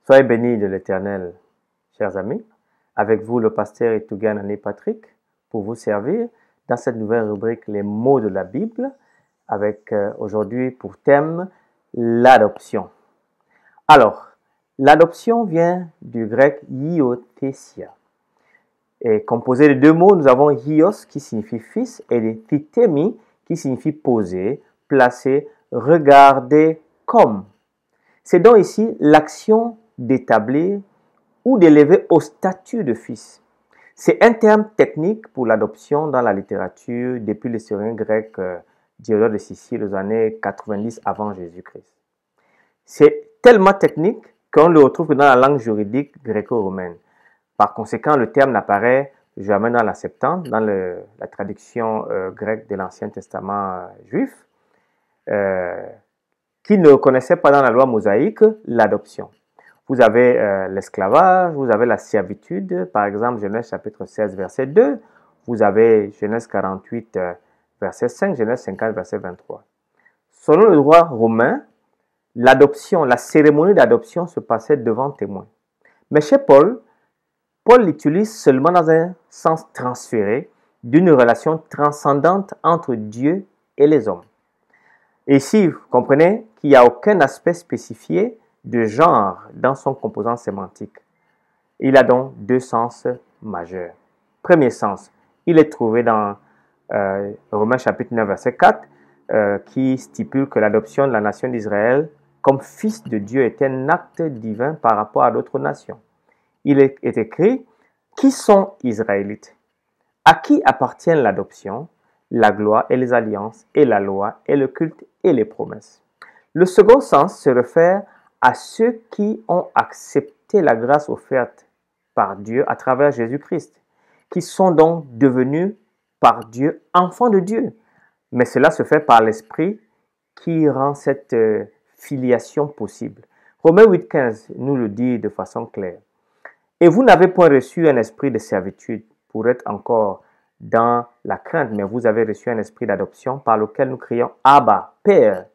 Soyez bénis de l'Éternel, chers amis. Avec vous, le pasteur Etougan Ané Patrick, pour vous servir dans cette nouvelle rubrique Les mots de la Bible, avec aujourd'hui pour thème l'adoption. Alors, l'adoption vient du grec hiothesia. Et composé de deux mots, nous avons hios qui signifie fils et thitemi qui signifie poser, placer, regarder comme. C'est donc ici l'action d'établir ou d'élever au statut de fils. C'est un terme technique pour l'adoption dans la littérature depuis l'historien grec Diodore de Sicile aux années 90 avant Jésus-Christ. C'est tellement technique qu'on le retrouve dans la langue juridique gréco-romaine. Par conséquent, le terme n'apparaît jamais dans la Septante, dans la traduction grecque de l'Ancien Testament juif, qui ne reconnaissait pas dans la loi mosaïque l'adoption. Vous avez l'esclavage, vous avez la servitude, par exemple Genèse chapitre 16, verset 2, vous avez Genèse 48, verset 5, Genèse 50, verset 23. Selon le droit romain, l'adoption, la cérémonie d'adoption se passait devant témoin. Mais chez Paul l'utilise seulement dans un sens transféré d'une relation transcendante entre Dieu et les hommes. Et ici, vous comprenez qu'il n'y a aucun aspect spécifié de genre dans son composant sémantique. Il a donc deux sens majeurs. Premier sens, il est trouvé dans Romains chapitre 9, verset 4, qui stipule que l'adoption de la nation d'Israël comme fils de Dieu est un acte divin par rapport à d'autres nations. Il est écrit, qui sont Israélites? À qui appartient l'adoption, la gloire et les alliances, et la loi, et le culte, et les promesses? Le second sens se réfère à ceux qui ont accepté la grâce offerte par Dieu à travers Jésus-Christ, qui sont donc devenus par Dieu enfants de Dieu. Mais cela se fait par l'Esprit qui rend cette filiation possible. Romains 8,15 nous le dit de façon claire. Et vous n'avez point reçu un esprit de servitude pour être encore dans la crainte, mais vous avez reçu un esprit d'adoption par lequel nous crions Abba, Père.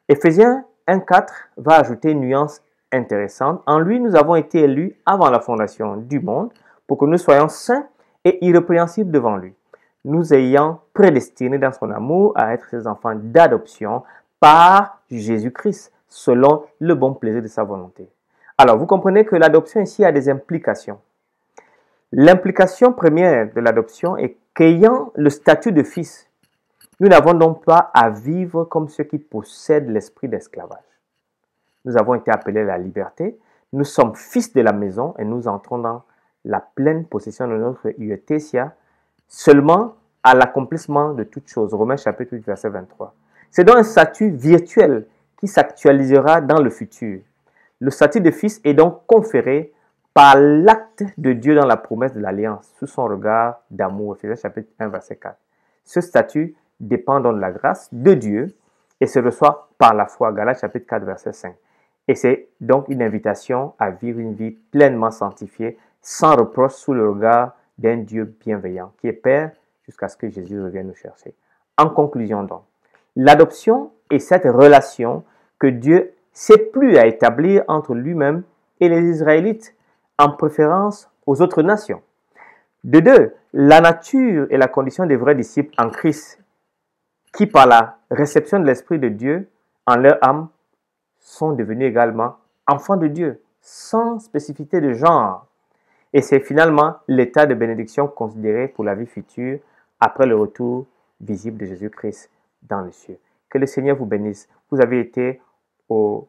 Éphésiens 1,4 va ajouter une nuance intéressante. En lui, nous avons été élus avant la fondation du monde pour que nous soyons saints et irrépréhensibles devant lui, nous ayant prédestinés dans son amour à être ses enfants d'adoption par Jésus-Christ, selon le bon plaisir de sa volonté. Alors, vous comprenez que l'adoption ici a des implications. L'implication première de l'adoption est qu'ayant le statut de fils, nous n'avons donc pas à vivre comme ceux qui possèdent l'esprit d'esclavage. Nous avons été appelés à la liberté, nous sommes fils de la maison et nous entrons dans la pleine possession de notre hiothesia seulement à l'accomplissement de toutes choses. Romains chapitre 8, verset 23. C'est donc un statut virtuel qui s'actualisera dans le futur. Le statut de fils est donc conféré par l'acte de Dieu dans la promesse de l'alliance, sous son regard d'amour. Éphésiens chapitre 1, verset 4. Ce statut dépend donc de la grâce de Dieu et se reçoit par la foi. Galates chapitre 4, verset 5. Et c'est donc une invitation à vivre une vie pleinement sanctifiée, sans reproche, sous le regard d'un Dieu bienveillant, qui est Père, jusqu'à ce que Jésus revienne nous chercher. En conclusion donc, l'adoption est cette relation que Dieu s'est plu à établir entre lui-même et les Israélites, en préférence aux autres nations. De deux, la nature et la condition des vrais disciples en Christ, qui par la réception de l'Esprit de Dieu en leur âme, sont devenus également enfants de Dieu, sans spécificité de genre. Et c'est finalement l'état de bénédiction considéré pour la vie future après le retour visible de Jésus-Christ dans les cieux. Que le Seigneur vous bénisse. Vous avez été au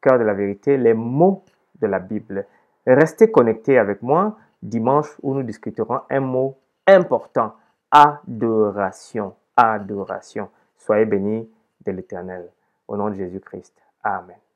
cœur de la vérité, les mots de la Bible. Restez connectés avec moi dimanche où nous discuterons un mot important, adoration. Adoration. Soyez bénis de l'Éternel. Au nom de Jésus-Christ. Amen.